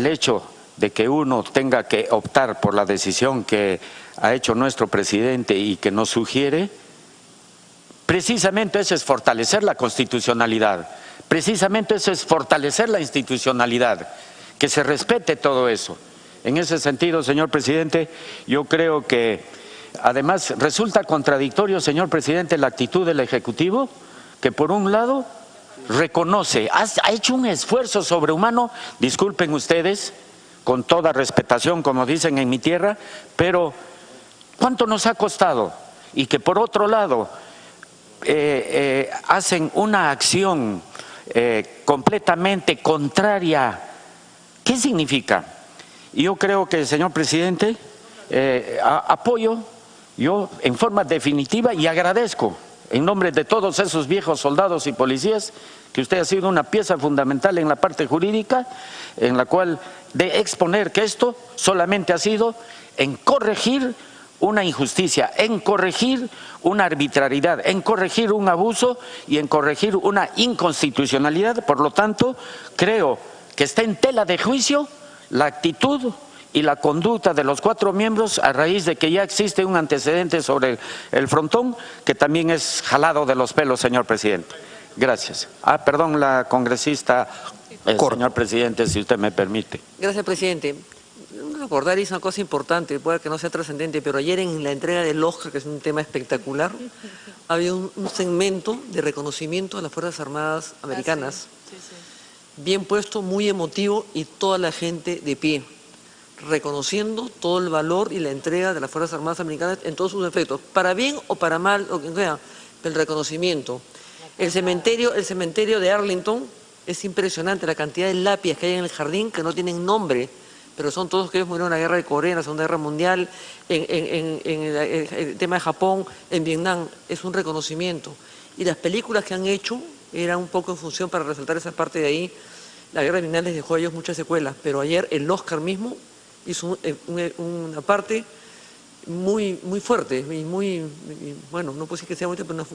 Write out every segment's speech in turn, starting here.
el hecho de que uno tenga que optar por la decisión que ha hecho nuestro presidente y que nos sugiere, precisamente eso es fortalecer la constitucionalidad, precisamente eso es fortalecer la institucionalidad, que se respete todo eso. En ese sentido, señor presidente, yo creo que además resulta contradictorio, señor presidente, la actitud del Ejecutivo, que por un lado reconoce, ha hecho un esfuerzo sobrehumano, disculpen ustedes, con toda respetación, como dicen en mi tierra, pero ¿cuánto nos ha costado? Y que por otro lado hacen una acción completamente contraria. ¿Qué significa? Yo creo que, señor presidente, apoyo yo en forma definitiva y agradezco en nombre de todos esos viejos soldados y policías que usted ha sido una pieza fundamental en la parte jurídica, en la cual de exponer que esto solamente ha sido en corregir una injusticia, en corregir una arbitrariedad, en corregir un abuso y en corregir una inconstitucionalidad. Por lo tanto, creo que está en tela de juicio la actitud y la conducta de los 4 miembros a raíz de que ya existe un antecedente sobre el frontón que también es jalado de los pelos, señor presidente. Gracias. Perdón, la congresista, señor presidente, si usted me permite. Gracias, presidente. Recordar es una cosa importante, puede que no sea trascendente, pero ayer en la entrega del Oscar, que es un tema espectacular, había un segmento de reconocimiento a las Fuerzas Armadas Americanas. Bien puesto, muy emotivo y toda la gente de pie, reconociendo todo el valor y la entrega de las Fuerzas Armadas Americanas en todos sus efectos, para bien o para mal, lo que sea, el reconocimiento. El cementerio de Arlington es impresionante, la cantidad de lápidas que hay en el jardín que no tienen nombre, pero son todos que murieron en la guerra de Corea, en la Segunda Guerra Mundial, en el tema de Japón, en Vietnam, es un reconocimiento. Y las películas que han hecho eran un poco en función para resaltar esa parte de ahí. La guerra de Vietnam les dejó a ellos muchas secuelas, pero ayer el Oscar mismo hizo una parte muy fuerte y bueno, no puedo decir que sea mucho, pero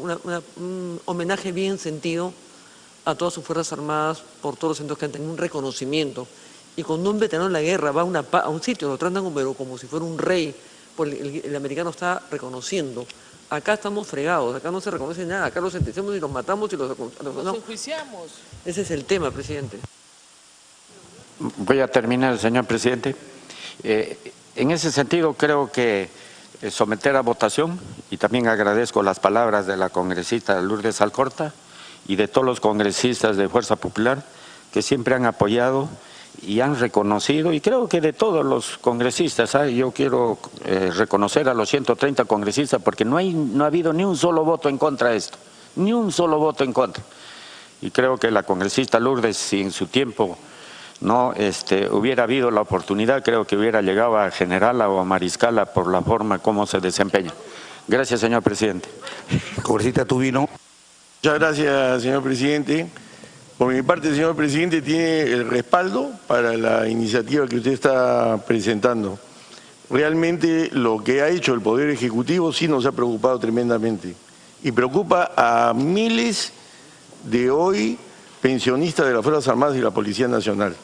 un homenaje bien sentido a todas sus Fuerzas Armadas por todos los centros que han tenido un reconocimiento. Y cuando un veterano de la guerra va a un sitio, lo tratan como si fuera un rey, pues el americano está reconociendo. Acá estamos fregados, acá no se reconoce nada, acá los sentenciamos y los matamos y los enjuiciamos. Ese es el tema, presidente. Voy a terminar, señor presidente. En ese sentido, creo que someter a votación, y también agradezco las palabras de la congresista Lourdes Alcorta y de todos los congresistas de Fuerza Popular que siempre han apoyado y han reconocido, y creo que de todos los congresistas, yo quiero reconocer a los 130 congresistas porque no ha habido ni un solo voto en contra de esto, ni un solo voto en contra. Y creo que la congresista Lourdes, si en su tiempo no hubiera habido la oportunidad, creo que hubiera llegado a generala o a mariscala por la forma como se desempeña. Gracias, señor presidente. Congresista Tubino. Muchas gracias, señor presidente. Por mi parte, señor presidente, tiene el respaldo para la iniciativa que usted está presentando. Realmente lo que ha hecho el Poder Ejecutivo sí nos ha preocupado tremendamente y preocupa a miles de hoy pensionistas de las Fuerzas Armadas y la Policía Nacional.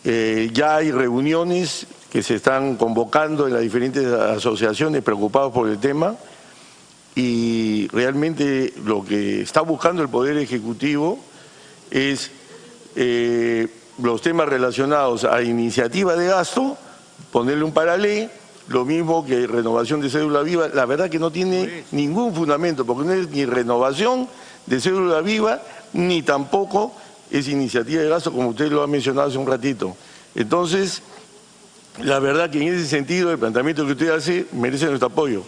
Ya hay reuniones que se están convocando en las diferentes asociaciones preocupados por el tema y realmente lo que está buscando el Poder Ejecutivo es los temas relacionados a iniciativa de gasto, ponerle un paralelo, lo mismo que renovación de cédula viva. La verdad que no tiene ningún fundamento, porque no es ni renovación de cédula viva, ni tampoco es iniciativa de gasto, como usted lo ha mencionado hace un ratito. Entonces, la verdad que en ese sentido el planteamiento que usted hace merece nuestro apoyo.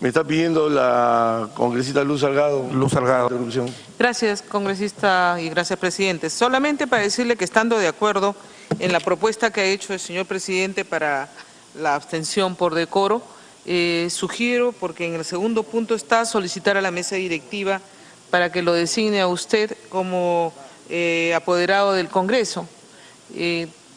Me está pidiendo la congresista Luz Salgado. Luz Salgado. Interrupción. Gracias, congresista, y gracias, presidente. Solamente para decirle que estando de acuerdo en la propuesta que ha hecho el señor presidente para la abstención por decoro, sugiero, porque en el segundo punto está solicitar a la mesa directiva para que lo designe a usted como apoderado del Congreso.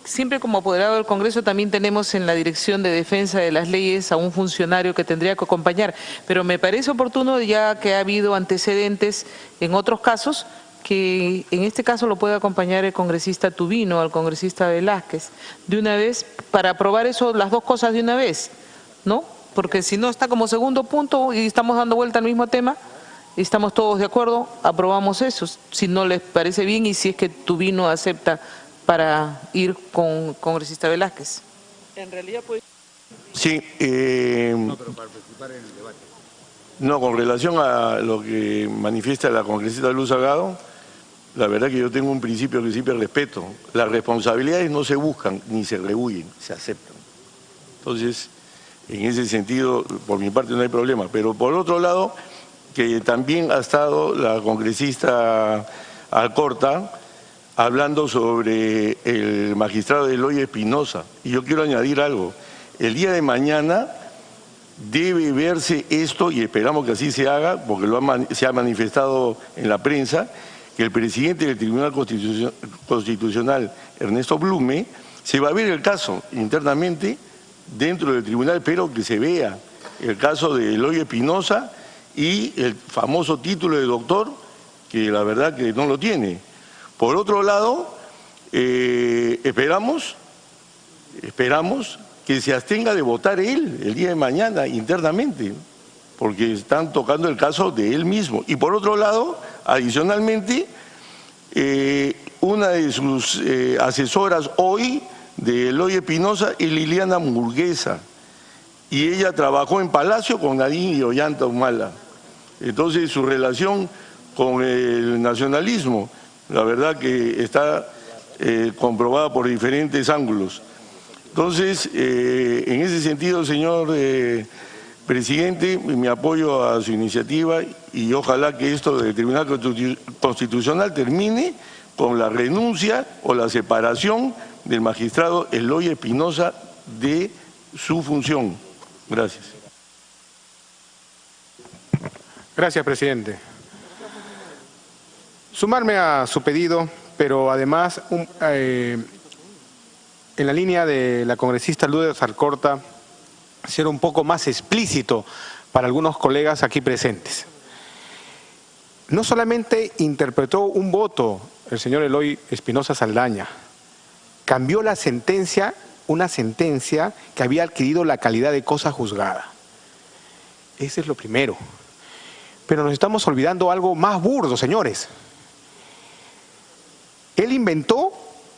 Siempre como apoderado del Congreso también tenemos en la Dirección de Defensa de las Leyes a un funcionario que tendría que acompañar, pero me parece oportuno, ya que ha habido antecedentes en otros casos, que en este caso lo puede acompañar el congresista Tubino, al congresista Velázquez, de una vez, para aprobar eso, las dos cosas de una vez, ¿no? Porque si no está como segundo punto y estamos dando vuelta al mismo tema, y estamos todos de acuerdo, aprobamos eso, si no les parece bien y si es que Tubino acepta para ir con congresista Velázquez. En realidad, pues... Sí, no, pero para participar en el debate. No, con relación a lo que manifiesta la congresista Luz Salgado, la verdad que yo tengo un principio que siempre respeto. Las responsabilidades no se buscan ni se rehuyen, se aceptan. Entonces, en ese sentido, por mi parte no hay problema. Pero por otro lado, que también ha estado la congresista Alcorta hablando sobre el magistrado Eloy Espinosa. Y yo quiero añadir algo. El día de mañana debe verse esto, y esperamos que así se haga, porque se ha manifestado en la prensa, que el presidente del Tribunal Constitucional, Ernesto Blume, se va a ver el caso internamente dentro del tribunal, pero que se vea el caso de Eloy Espinosa y el famoso título de doctor, que la verdad que no lo tiene. Por otro lado, esperamos que se abstenga de votar él el día de mañana internamente, porque están tocando el caso de él mismo. Y por otro lado, adicionalmente, una de sus asesoras hoy de Eloy Espinosa es Liliana Murguesa, y ella trabajó en Palacio con Nadine y Ollanta Humala. Entonces su relación con el nacionalismo, la verdad que está comprobada por diferentes ángulos. Entonces, en ese sentido, señor presidente, mi apoyo a su iniciativa, y ojalá que esto del Tribunal Constitucional termine con la renuncia o la separación del magistrado Eloy Espinosa de su función. Gracias. Gracias, presidente. Sumarme a su pedido, pero además, en la línea de la congresista Lourdes Alcorta, ser un poco más explícito para algunos colegas aquí presentes. No solamente interpretó un voto el señor Eloy Espinosa Saldaña, cambió la sentencia, una sentencia que había adquirido la calidad de cosa juzgada. Ese es lo primero. Pero nos estamos olvidando algo más burdo, señores. Él inventó,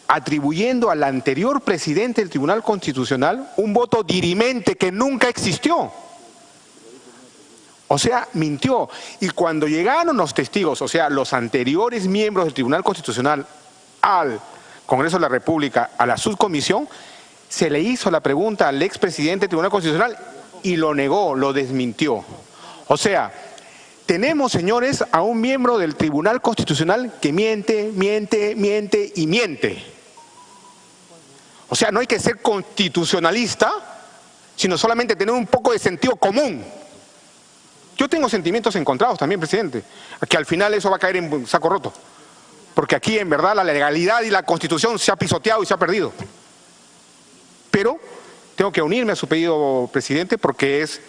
atribuyendo al anterior presidente del Tribunal Constitucional un voto dirimente que nunca existió. O sea, mintió. Y cuando llegaron los testigos, o sea, los anteriores miembros del Tribunal Constitucional al Congreso de la República, a la subcomisión, se le hizo la pregunta al expresidente del Tribunal Constitucional y lo negó, lo desmintió. O sea, tenemos, señores, a un miembro del Tribunal Constitucional que miente, miente, miente y miente. O sea, no hay que ser constitucionalista, sino solamente tener un poco de sentido común. Yo tengo sentimientos encontrados también, presidente, que al final eso va a caer en saco roto. Porque aquí, en verdad, la legalidad y la Constitución se ha pisoteado y se ha perdido. Pero tengo que unirme a su pedido, presidente, porque es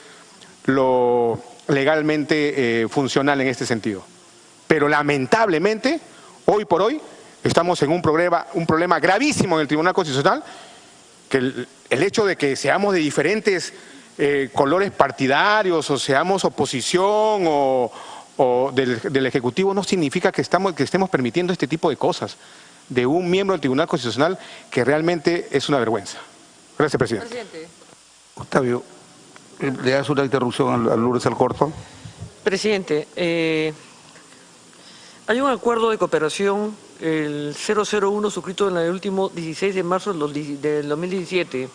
lo legalmente funcional en este sentido. Pero lamentablemente, hoy por hoy, estamos en un problema gravísimo en el Tribunal Constitucional, que el hecho de que seamos de diferentes colores partidarios o seamos oposición o del Ejecutivo no significa que estemos permitiendo este tipo de cosas de un miembro del Tribunal Constitucional que realmente es una vergüenza. Gracias, presidente. Octavio, ¿le das una interrupción a Lourdes Alcorta? Presidente, hay un acuerdo de cooperación, el 001, suscrito en el último 16 de marzo del 2017,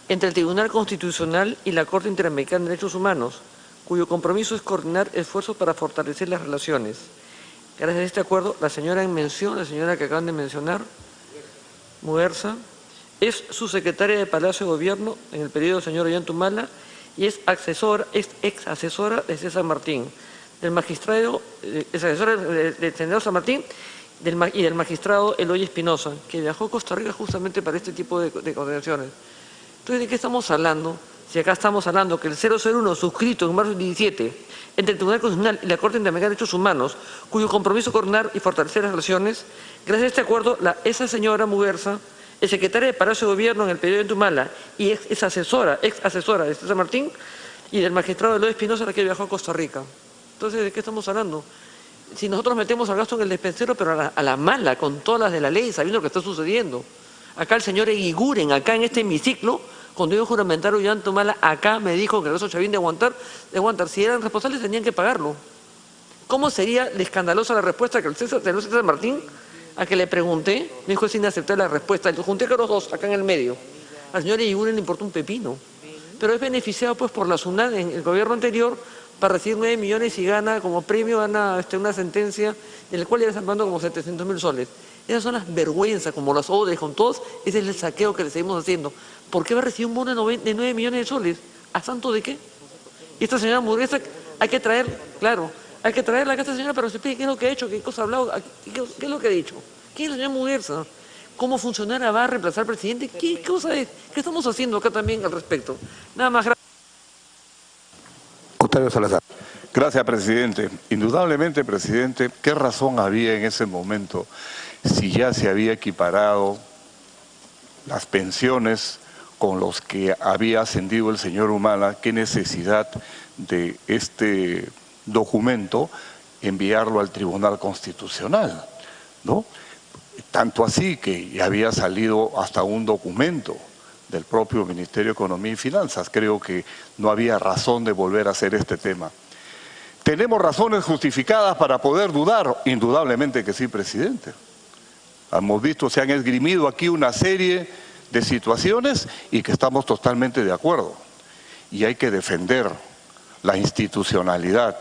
entre el Tribunal Constitucional y la Corte Interamericana de Derechos Humanos, cuyo compromiso es coordinar esfuerzos para fortalecer las relaciones. Gracias a este acuerdo, la señora en mención, la señora que acaban de mencionar, Muguerza, es subsecretaria de Palacio de Gobierno en el periodo del señor Ollanta Humala y es ex asesora de César Martín, del magistrado, es asesora del senador San Martín y del magistrado Eloy Espinosa, que viajó a Costa Rica justamente para este tipo de condenaciones. Entonces, ¿de qué estamos hablando? si acá estamos hablando que el 001 suscrito en marzo del 17 entre el Tribunal Constitucional y la Corte Interamericana de Derechos Humanos, cuyo compromiso coordinar y fortalecer las relaciones, gracias a este acuerdo, esa señora Muguerza, el secretario de Palacio de Gobierno en el periodo de Tumala y ex asesora de César Martín y del magistrado Eloy Espinosa, la que viajó a Costa Rica. Entonces, ¿de qué estamos hablando? Si nosotros metemos al gasto en el despensero, pero a la mala, con todas las de la ley, sabiendo lo que está sucediendo. Acá el señor Eguiguren, acá en este hemiciclo, cuando yo juramentario Ollanta Humala, acá me dijo que el caso Chavín de aguantar. Si eran responsables tenían que pagarlo. ¿Cómo sería escandalosa la respuesta que el César Martín, a que le pregunté, me dijo es inaceptable la respuesta? Yo junté con los dos, acá en el medio. Al señor Eguiguren le importó un pepino. Pero es beneficiado pues por la SUNAT en el gobierno anterior para recibir 9 millones y gana como premio una sentencia en la cual ya están pagando como 700.000 soles. Esas son las vergüenzas, como las ODS con todos, ese es el saqueo que le seguimos haciendo. ¿Por qué va a recibir un bono de 9 millones de soles? ¿A santo de qué? Y esta señora Muguerza hay que traer, claro, hay que traerla acá a esta señora para que se explique qué es lo que ha hecho, qué cosa ha hablado, qué es lo que ha dicho. ¿Quién es la señora Muguerza? ¿Cómo funcionara va a reemplazar al presidente? ¿Qué cosa es? ¿Qué estamos haciendo acá también al respecto? Nada más. Octavio Salazar. Gracias, presidente. Indudablemente, presidente, ¿qué razón había en ese momento si ya se había equiparado las pensiones con los que había ascendido el señor Humala? ¿Qué necesidad de este documento enviarlo al Tribunal Constitucional? ¿No? Tanto así que ya había salido hasta un documento del propio Ministerio de Economía y Finanzas. Creo que no había razón de volver a hacer este tema. ¿Tenemos razones justificadas para poder dudar? Indudablemente que sí, presidente. Hemos visto, se han esgrimido aquí una serie de situaciones y que estamos totalmente de acuerdo. Y hay que defender la institucionalidad,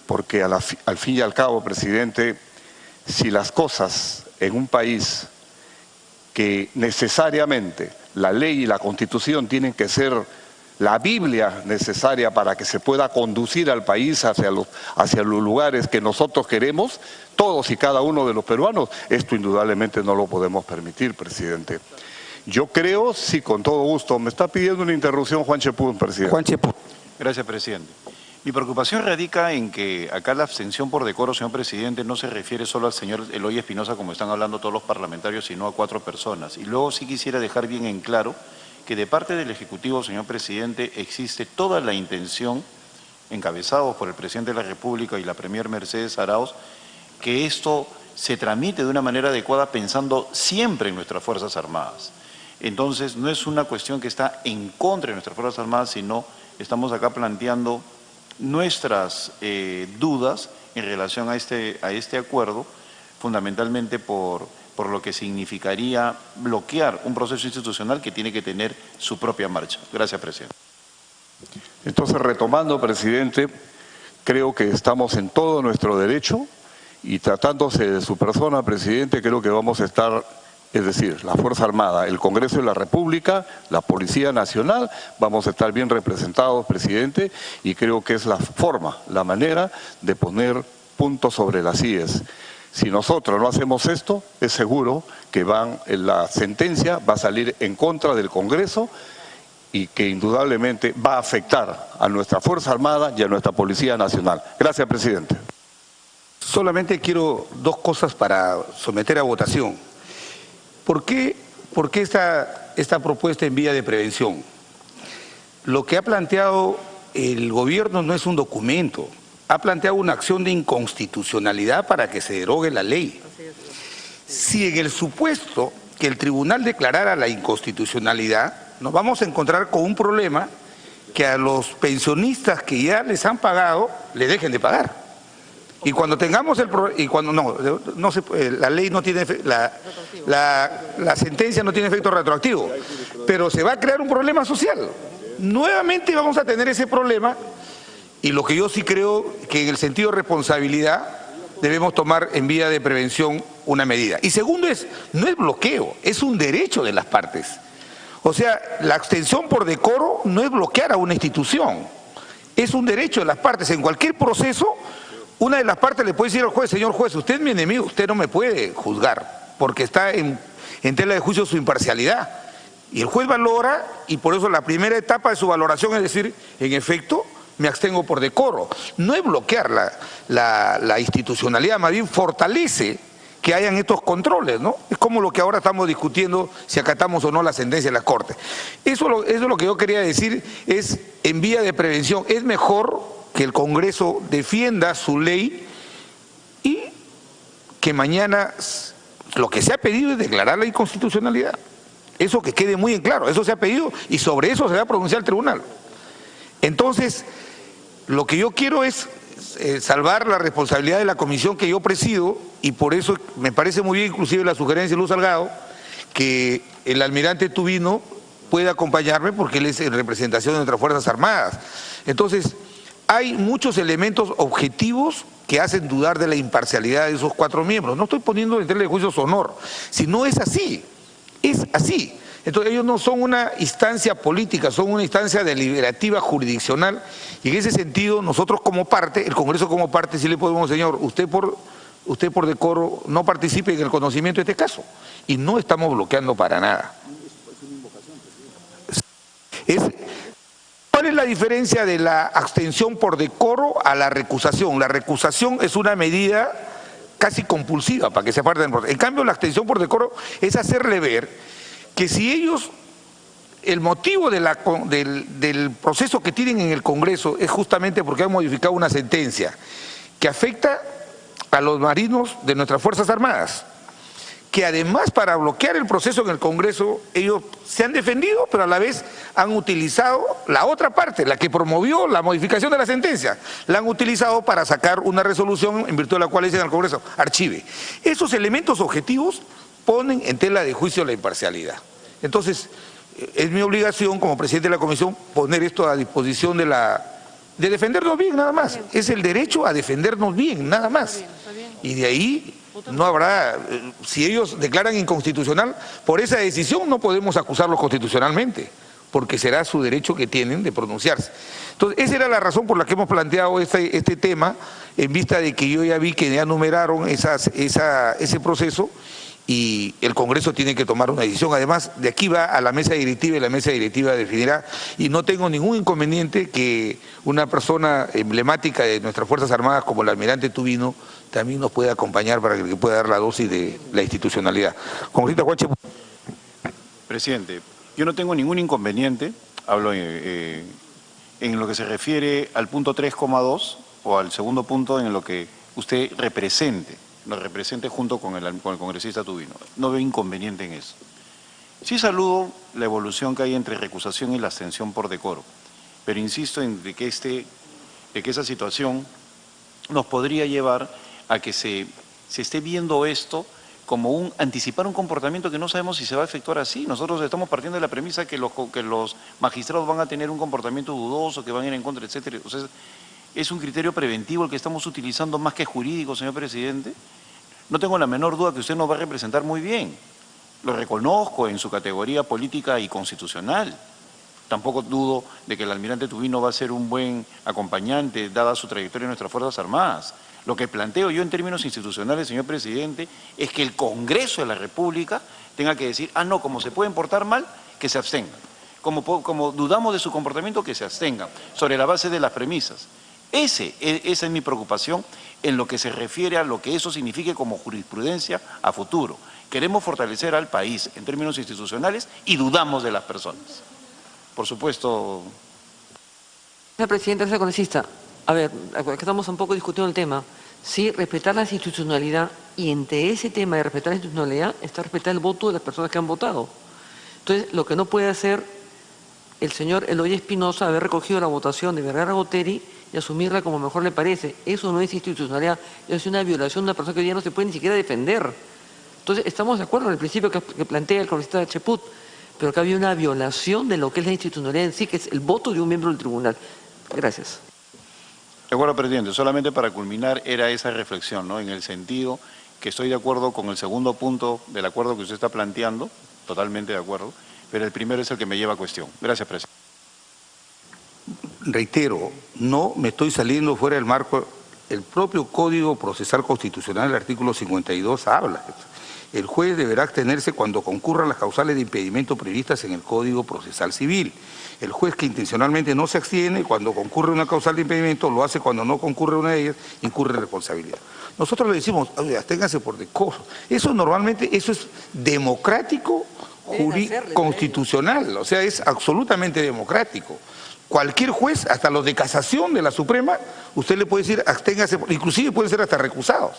porque al fin y al cabo, presidente, si las cosas en un país que necesariamente la ley y la Constitución tienen que ser la Biblia necesaria para que se pueda conducir al país hacia los lugares que nosotros queremos, todos y cada uno de los peruanos, esto indudablemente no lo podemos permitir, presidente. Yo creo, sí, con todo gusto, me está pidiendo una interrupción Juan Chepún, presidente. Juan Chepún. Gracias, presidente. Mi preocupación radica en que acá la abstención por decoro, señor presidente, no se refiere solo al señor Eloy Espinosa, como están hablando todos los parlamentarios, sino a 4 personas. Y luego sí quisiera dejar bien en claro que de parte del Ejecutivo, señor presidente, existe toda la intención, encabezados por el presidente de la República y la premier Mercedes Arauz, que esto se tramite de una manera adecuada pensando siempre en nuestras Fuerzas Armadas. Entonces, no es una cuestión que está en contra de nuestras Fuerzas Armadas, sino estamos acá planteando nuestras dudas en relación a este acuerdo, fundamentalmente por lo que significaría bloquear un proceso institucional que tiene que tener su propia marcha. Gracias, presidente. Entonces, retomando, presidente, creo que estamos en todo nuestro derecho y tratándose de su persona, presidente, creo que vamos a estar, es decir, la Fuerza Armada, el Congreso de la República, la Policía Nacional, vamos a estar bien representados, presidente, y creo que es la forma, la manera de poner puntos sobre las IES. Si nosotros no hacemos esto, es seguro que la sentencia va a salir en contra del Congreso y que indudablemente va a afectar a nuestra Fuerza Armada y a nuestra Policía Nacional. Gracias, presidente. Solamente quiero 2 cosas para someter a votación. ¿Por qué esta propuesta en vía de prevención? Lo que ha planteado el gobierno no es un documento, ha planteado una acción de inconstitucionalidad para que se derogue la ley. Si en el supuesto que el tribunal declarara la inconstitucionalidad, nos vamos a encontrar con un problema que a los pensionistas que ya les han pagado, le dejen de pagar. Y cuando tengamos la ley no tiene la sentencia no tiene efecto retroactivo, pero se va a crear un problema social. Nuevamente vamos a tener ese problema y lo que yo sí creo que en el sentido de responsabilidad debemos tomar en vía de prevención una medida. Y segundo no es bloqueo, es un derecho de las partes. O sea, la abstención por decoro no es bloquear a una institución, es un derecho de las partes. En cualquier proceso, una de las partes le puede decir al juez, señor juez, usted es mi enemigo, usted no me puede juzgar, porque está en tela de juicio su imparcialidad. Y el juez valora, y por eso la primera etapa de su valoración es decir, en efecto, me abstengo por decoro. No es bloquear la institucionalidad, más bien fortalece que hayan estos controles, ¿no? Es como lo que ahora estamos discutiendo, si acatamos o no la sentencia de la Corte. Eso es lo que yo quería decir, es en vía de prevención. Es mejor que el Congreso defienda su ley y que mañana lo que se ha pedido es declarar la inconstitucionalidad. Eso que quede muy en claro, eso se ha pedido y sobre eso se va a pronunciar el tribunal. Entonces, lo que yo quiero es salvar la responsabilidad de la comisión que yo presido y por eso me parece muy bien inclusive la sugerencia de Luz Salgado que el almirante Tubino pueda acompañarme porque él es en representación de nuestras Fuerzas Armadas. Entonces, hay muchos elementos objetivos que hacen dudar de la imparcialidad de esos 4 miembros. No estoy poniendo en tela de juicio su honor, si no es así, es así. Entonces ellos no son una instancia política, son una instancia deliberativa jurisdiccional y en ese sentido nosotros como parte, el Congreso como parte, sí le podemos, señor, usted por decoro no participe en el conocimiento de este caso y no estamos bloqueando para nada. ¿Cuál es la diferencia de la abstención por decoro a la recusación? La recusación es una medida casi compulsiva para que se aparten del proceso. En cambio, la abstención por decoro es hacerle ver que si ellos, el motivo del proceso que tienen en el Congreso es justamente porque han modificado una sentencia que afecta a los marinos de nuestras Fuerzas Armadas, que además para bloquear el proceso en el Congreso ellos se han defendido, pero a la vez han utilizado la otra parte, la que promovió la modificación de la sentencia, la han utilizado para sacar una resolución en virtud de la cual dicen al Congreso, archive. Esos elementos objetivos ponen en tela de juicio la imparcialidad. Entonces, es mi obligación como presidente de la comisión poner esto a disposición de defendernos bien, nada más. Es el derecho a defendernos bien, nada más. Y de ahí no habrá, si ellos declaran inconstitucional, por esa decisión no podemos acusarlos constitucionalmente, porque será su derecho que tienen de pronunciarse. Entonces, esa era la razón por la que hemos planteado este tema, en vista de que yo ya vi que ya numeraron ese proceso, y el Congreso tiene que tomar una decisión. Además, de aquí va a la mesa directiva y la mesa directiva definirá, y no tengo ningún inconveniente que una persona emblemática de nuestras Fuerzas Armadas como el almirante Tubino también nos pueda acompañar para que pueda dar la dosis de la institucionalidad. Congresista Huache. Presidente, yo no tengo ningún inconveniente, hablo en lo que se refiere al punto 3,2 o al segundo punto en lo que usted lo represente junto con el congresista Tubino. No veo inconveniente en eso. Sí saludo la evolución que hay entre recusación y la abstención por decoro, pero insisto en que esa situación nos podría llevar a que se esté viendo esto como anticipar un comportamiento que no sabemos si se va a efectuar así. Nosotros estamos partiendo de la premisa que los magistrados van a tener un comportamiento dudoso, que van a ir en contra, etcétera. O sea, es un criterio preventivo el que estamos utilizando más que jurídico, señor presidente. No tengo la menor duda que usted nos va a representar muy bien. Lo reconozco en su categoría política y constitucional. Tampoco dudo de que el almirante Tubino va a ser un buen acompañante, dada su trayectoria en nuestras Fuerzas Armadas. Lo que planteo yo en términos institucionales, señor presidente, es que el Congreso de la República tenga que decir, no, como se pueden portar mal, que se abstengan. Como dudamos de su comportamiento, que se abstengan, sobre la base de las premisas. Esa es mi preocupación en lo que se refiere a lo que eso signifique como jurisprudencia a futuro. Queremos fortalecer al país en términos institucionales y dudamos de las personas. Por supuesto. Señor presidente, señor congresista, a ver, aquí estamos un poco discutiendo el tema. Sí, respetar la institucionalidad y entre ese tema de respetar la institucionalidad está respetar el voto de las personas que han votado. Entonces, lo que no puede hacer el señor Eloy Espinosa haber recogido la votación de Vergara Goteri y asumirla como mejor le parece. Eso no es institucionalidad, es una violación de una persona que hoy día no se puede ni siquiera defender. Entonces, estamos de acuerdo en el principio que plantea el congresista Cheput, pero que había una violación de lo que es la institucionalidad en sí, que es el voto de un miembro del tribunal. Gracias. De acuerdo, presidente. Solamente para culminar era esa reflexión, ¿no? En el sentido que estoy de acuerdo con el segundo punto del acuerdo que usted está planteando, totalmente de acuerdo, pero el primero es el que me lleva a cuestión. Gracias, presidente. Reitero, no me estoy saliendo fuera del marco, el propio Código Procesal Constitucional, el artículo 52, habla. el juez deberá abstenerse cuando concurran las causales de impedimento previstas en el Código Procesal Civil. El juez que intencionalmente no se abstiene cuando concurre una causal de impedimento, lo hace cuando no concurre una de ellas, incurre en responsabilidad. Nosotros le decimos, absténganse por decoro. Eso normalmente, eso es democrático, constitucional, o sea, es absolutamente democrático. Cualquier juez, hasta los de casación de la Suprema, usted le puede decir, absténgase, inclusive pueden ser hasta recusados.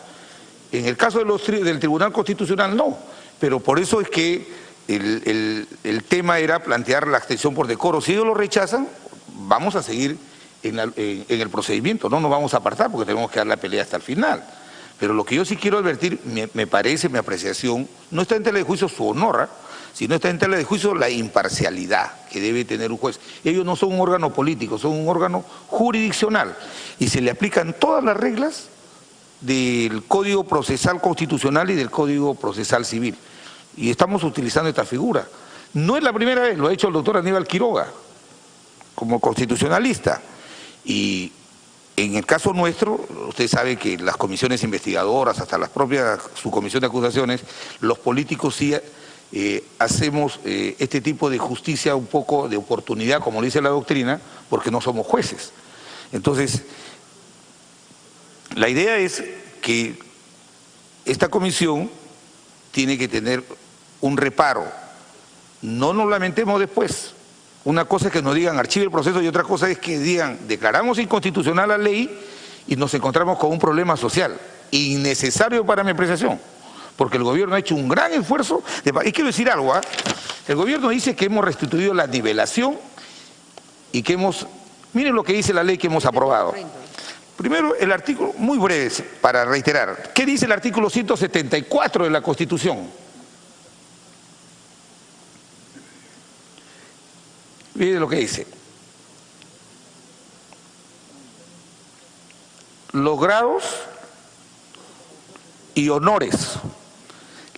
En el caso de del Tribunal Constitucional no, pero por eso es que el tema era plantear la abstención por decoro. Si ellos lo rechazan, vamos a seguir en el procedimiento, no nos vamos a apartar porque tenemos que dar la pelea hasta el final. Pero lo que yo sí quiero advertir, me parece, mi apreciación, no está en tela de juicio su honor, sino está en tela de juicio la imparcialidad que debe tener un juez. Ellos no son un órgano político, son un órgano jurisdiccional y se le aplican todas las reglas del Código Procesal Constitucional y del Código Procesal Civil. Y estamos utilizando esta figura. No es la primera vez, lo ha hecho el doctor Aníbal Quiroga, como constitucionalista. Y en el caso nuestro, usted sabe que las comisiones investigadoras, hasta las propias subcomisión de acusaciones, los políticos sí hacemos este tipo de justicia un poco de oportunidad, como dice la doctrina, porque no somos jueces. Entonces, la idea es que esta comisión tiene que tener un reparo. No nos lamentemos después. Una cosa es que nos digan archive el proceso y otra cosa es que digan declaramos inconstitucional la ley y nos encontramos con un problema social innecesario para mi apreciación, porque el gobierno ha hecho un gran esfuerzo. Y quiero decir algo, el gobierno dice que hemos restituido la nivelación y que hemos, miren lo que dice la ley que hemos aprobado. Primero, el artículo, muy breve para reiterar, ¿qué dice el artículo 174 de la Constitución? Mire lo que dice. Los grados y honores,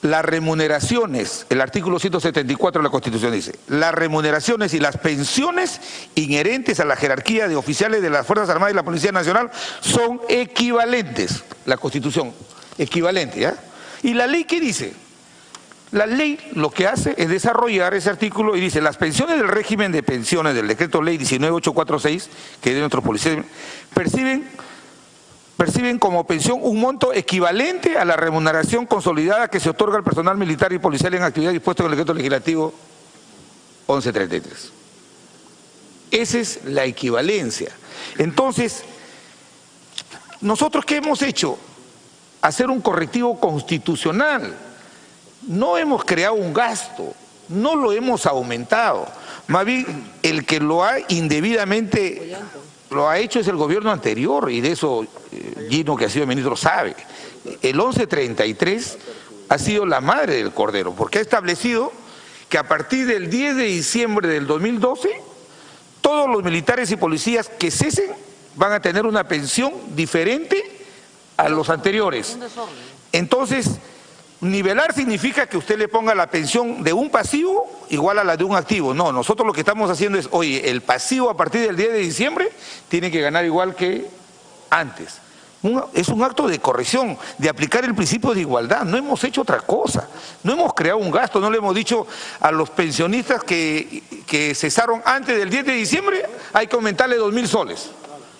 las remuneraciones, el artículo 174 de la Constitución dice, las remuneraciones y las pensiones inherentes a la jerarquía de oficiales de las Fuerzas Armadas y la Policía Nacional son equivalentes. La Constitución, equivalente, ¿ya? ¿Y la ley qué dice? La ley lo que hace es desarrollar ese artículo y dice, las pensiones del régimen de pensiones del decreto ley 19846, que es de nuestros policías, perciben como pensión un monto equivalente a la remuneración consolidada que se otorga al personal militar y policial en actividad dispuesta en el decreto legislativo 1133. Esa es la equivalencia. Entonces, ¿nosotros qué hemos hecho? Hacer un correctivo constitucional. No hemos creado un gasto, no lo hemos aumentado. Más bien, el que lo ha indebidamente lo ha hecho es el gobierno anterior, y de eso Gino, que ha sido ministro, sabe. El 1133 ha sido la madre del cordero, porque ha establecido que a partir del 10 de diciembre del 2012, todos los militares y policías que cesen van a tener una pensión diferente a los anteriores. Entonces, nivelar significa que usted le ponga la pensión de un pasivo igual a la de un activo. No, nosotros lo que estamos haciendo es, oye, el pasivo a partir del 10 de diciembre tiene que ganar igual que antes. Es un acto de corrección, de aplicar el principio de igualdad. No hemos hecho otra cosa. No hemos creado un gasto, no le hemos dicho a los pensionistas que cesaron antes del 10 de diciembre, hay que aumentarle 2.000 soles.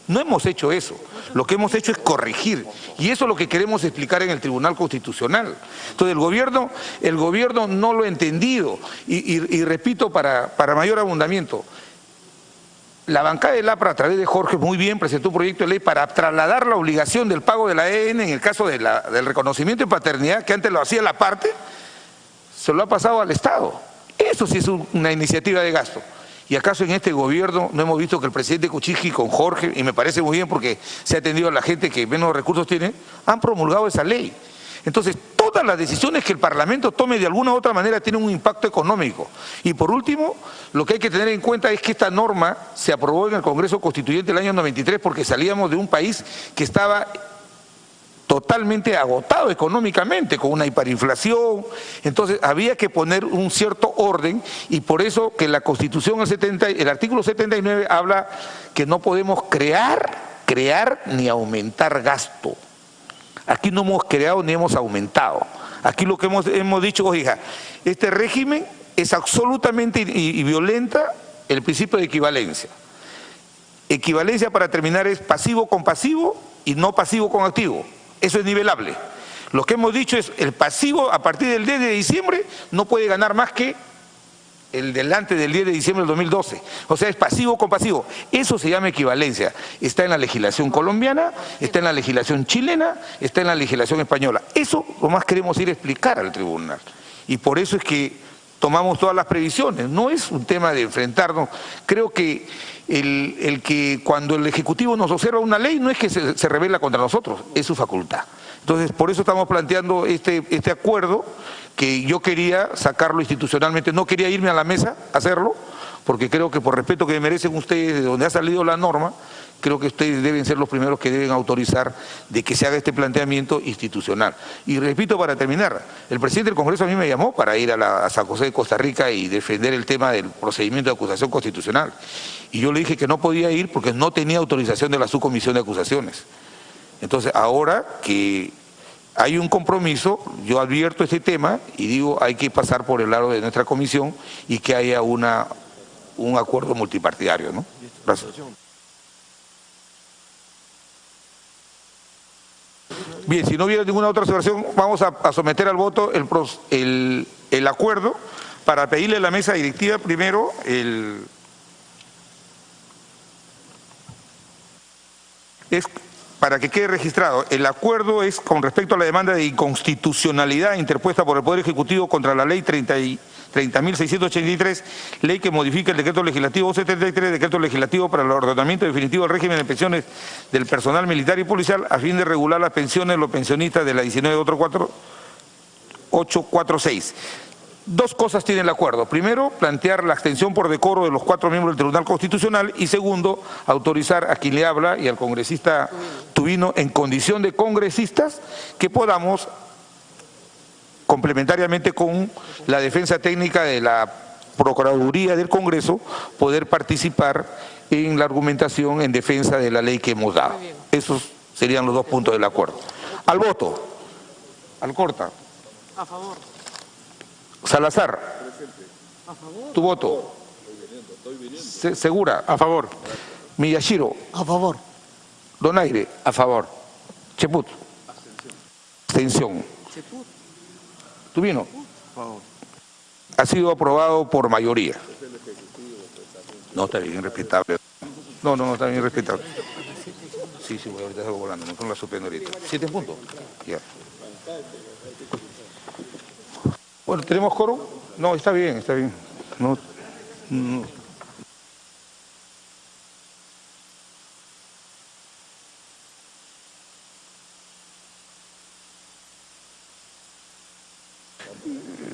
No hemos hecho eso. Lo que hemos hecho es corregir, y eso es lo que queremos explicar en el Tribunal Constitucional. Entonces el gobierno no lo ha entendido, y repito para mayor abundamiento, la bancada del APRA a través de Jorge muy bien presentó un proyecto de ley para trasladar la obligación del pago de la AEN en el caso del reconocimiento de paternidad, que antes lo hacía la parte, se lo ha pasado al Estado. Eso sí es una iniciativa de gasto. ¿Y acaso en este gobierno no hemos visto que el presidente Kuczynski con Jorge, y me parece muy bien porque se ha atendido a la gente que menos recursos tiene, han promulgado esa ley? Entonces, todas las decisiones que el Parlamento tome de alguna u otra manera tienen un impacto económico. Y por último, lo que hay que tener en cuenta es que esta norma se aprobó en el Congreso Constituyente el año 93 porque salíamos de un país que estaba totalmente agotado económicamente, con una hiperinflación. Entonces había que poner un cierto orden, y por eso que la Constitución, el artículo 79 habla que no podemos crear ni aumentar gasto. Aquí no hemos creado ni hemos aumentado. Aquí lo que hemos dicho, oiga, este régimen es absolutamente y violenta el principio de equivalencia. Equivalencia, para terminar, es pasivo con pasivo y no pasivo con activo. Eso es nivelable. Lo que hemos dicho es el pasivo a partir del 10 de diciembre no puede ganar más que el delante del 10 de diciembre del 2012. O sea, es pasivo con pasivo. Eso se llama equivalencia. Está en la legislación colombiana, está en la legislación chilena, está en la legislación española. Eso lo más queremos ir a explicar al tribunal. Y por eso es que tomamos todas las previsiones. No es un tema de enfrentarnos. Creo que el que cuando el Ejecutivo nos observa una ley no es que se rebela contra nosotros, es su facultad. Entonces, por eso estamos planteando este acuerdo, que yo quería sacarlo institucionalmente, no quería irme a la mesa a hacerlo, porque creo que por respeto que merecen ustedes, de donde ha salido la norma, creo que ustedes deben ser los primeros que deben autorizar de que se haga este planteamiento institucional. Y repito, para terminar, el presidente del Congreso a mí me llamó para ir a San José de Costa Rica y defender el tema del procedimiento de acusación constitucional. Y yo le dije que no podía ir porque no tenía autorización de la subcomisión de acusaciones. Entonces, ahora que hay un compromiso, yo advierto este tema y digo, hay que pasar por el lado de nuestra comisión y que haya un acuerdo multipartidario, ¿no? Gracias. Bien, si no hubiera ninguna otra observación, vamos a someter al voto el acuerdo para pedirle a la mesa directiva primero para que quede registrado, el acuerdo es con respecto a la demanda de inconstitucionalidad interpuesta por el Poder Ejecutivo contra la ley 30.683, ley que modifica el decreto legislativo 73, decreto legislativo para el ordenamiento definitivo del régimen de pensiones del personal militar y policial a fin de regular las pensiones de los pensionistas de la 19.846. Dos cosas tiene el acuerdo. Primero, plantear la abstención por decoro de los 4 miembros del Tribunal Constitucional y segundo, autorizar a quien le habla y al congresista Tubino en condición de congresistas que podamos, complementariamente con la defensa técnica de la Procuraduría del Congreso, poder participar en la argumentación en defensa de la ley que hemos dado. Esos serían los 2 puntos del acuerdo. Al voto. Alcorta. A favor. Salazar. A favor. Tu voto. Segura. A favor. Miyashiro. A favor. Donaire. A favor. Cheput. Abstención. Tubino. Ha sido aprobado por mayoría. No, está bien respetable. No, está bien respetable. Sí, ahorita salgo volando, no la suspendo ahorita. 7 puntos. Ya. Bueno, ¿tenemos quórum? No, está bien, está bien. No.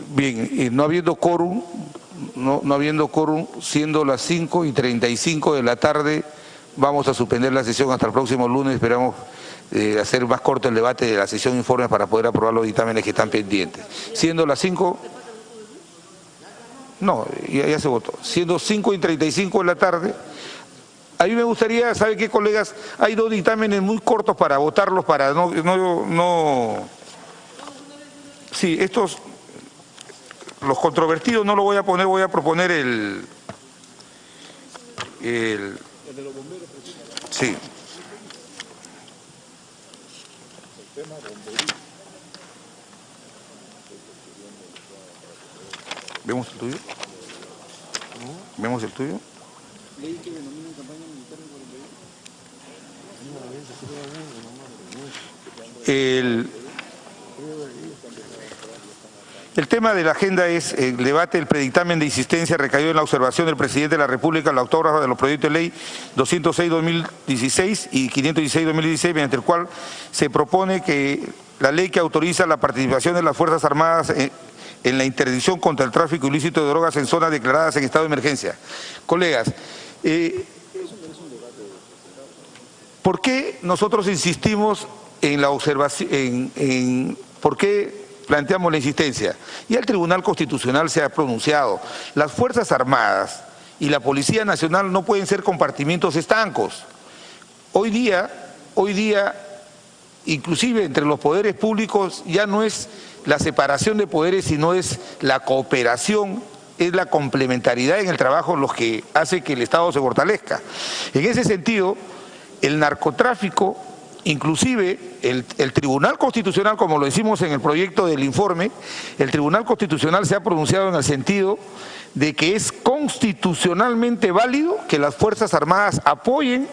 Bien, no habiendo quórum, siendo las 5:35 de la tarde, vamos a suspender la sesión hasta el próximo lunes. Esperamos hacer más corto el debate de la sesión de informes para poder aprobar los dictámenes que están pendientes. Siendo las 5... No, ya se votó. Siendo 5:35 de la tarde, a mí me gustaría, ¿sabe qué, colegas? Hay 2 dictámenes muy cortos para votarlos, para no... Sí, estos... Los controvertidos no lo voy a poner, voy a proponer Sí. ¿Vemos el tuyo? ¿Vemos el tuyo? El tema de la agenda es el debate del predictamen de insistencia recaído en la observación del presidente de la República, la autógrafa de los proyectos de ley 206-2016 y 516-2016, mediante el cual se propone que la ley que autoriza la participación de las Fuerzas Armadas en la interdicción contra el tráfico ilícito de drogas en zonas declaradas en estado de emergencia. Colegas, ¿por qué nosotros insistimos en la observación, por qué planteamos la insistencia? Y el Tribunal Constitucional se ha pronunciado. Las Fuerzas Armadas y la Policía Nacional no pueden ser compartimientos estancos. Hoy día, inclusive entre los poderes públicos, ya no es la separación de poderes, sino es la cooperación, es la complementariedad en el trabajo los que hace que el Estado se fortalezca. En ese sentido, el narcotráfico, inclusive el Tribunal Constitucional, como lo decimos en el proyecto del informe, el Tribunal Constitucional se ha pronunciado en el sentido de que es constitucionalmente válido que las Fuerzas Armadas apoyen